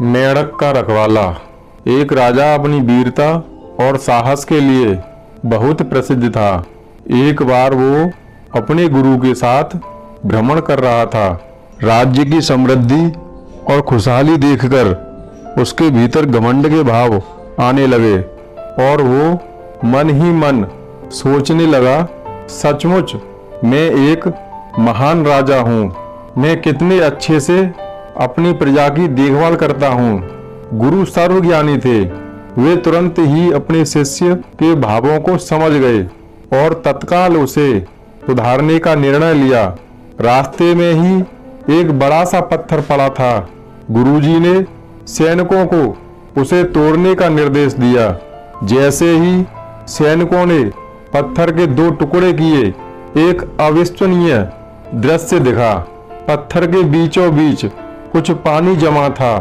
मेढ़क का रखवाला। एक राजा अपनी वीरता और साहस के लिए बहुत प्रसिद्ध था। एक बार वो अपने गुरु के साथ भ्रमण कर रहा था। राज्य की समृद्धि और खुशहाली देखकर उसके भीतर घमंड के भाव आने लगे और वो मन ही मन सोचने लगा, सचमुच मैं एक महान राजा हूँ। मैं कितने अच्छे से अपनी प्रजा की देखभाल करता हूँ। गुरु सर्वज्ञानी थे। वे तुरंत ही अपने शिष्य के भावों को समझ गए और तत्काल उसे सुधारने का निर्णय लिया। रास्ते में ही एक बड़ा सा पत्थर पड़ा था। गुरुजी ने सैनिकों को उसे तोड़ने का निर्देश दिया। जैसे ही सैनिकों ने पत्थर के 2 टुकड़े किए, एक अविश्वसनीय दृश्य दिखा। पत्थर के बीचों बीच कुछ पानी जमा था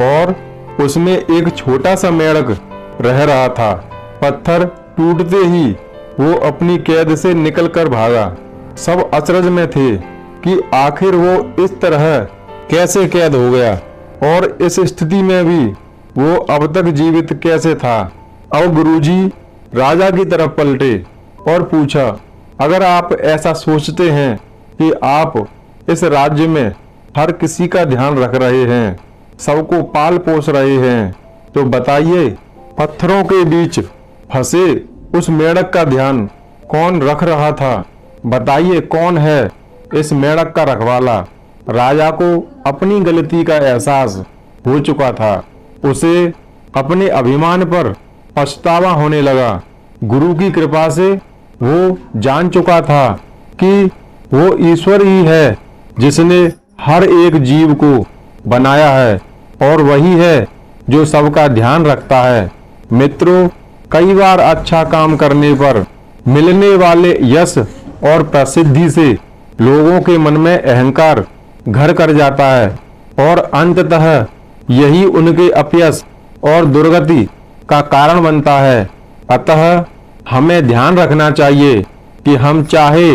और उसमें एक छोटा सा मेढ़क रह रहा था। पत्थर टूटते ही वो अपनी कैद से निकलकर भागा। सब अचरज में थे कि आखिर वो इस तरह कैसे कैद हो गया और इस स्थिति में भी वो अब तक जीवित कैसे था। अब गुरुजी राजा की तरफ पलटे और पूछा, अगर आप ऐसा सोचते हैं कि आप इस राज्य में हर किसी का ध्यान रख रहे हैं, सबको पाल पोस रहे हैं, तो बताइए पत्थरों के बीच फंसे उस मेढ़क का ध्यान कौन रख रहा था? बताइए कौन है इस मेढ़क का रखवाला? राजा को अपनी गलती का एहसास हो चुका था। उसे अपने अभिमान पर पछतावा होने लगा। गुरु की कृपा से वो जान चुका था कि वो ईश्वर ही है जिसने हर एक जीव को बनाया है और वही है जो सबका ध्यान रखता है। मित्रों, कई बार अच्छा काम करने पर मिलने वाले यश और प्रसिद्धि से लोगों के मन में अहंकार घर कर जाता है और अंततः यही उनके अपयश और दुर्गति का कारण बनता है। अतः हमें ध्यान रखना चाहिए कि हम चाहे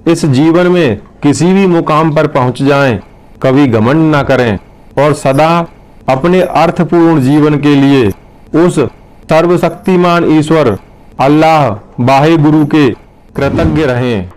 इस जीवन में किसी भी मुकाम पर पहुंच जाएं, कभी घमंड ना करें और सदा अपने अर्थपूर्ण जीवन के लिए उस सर्वशक्तिमान ईश्वर अल्लाह वाहे गुरु के कृतज्ञ रहें।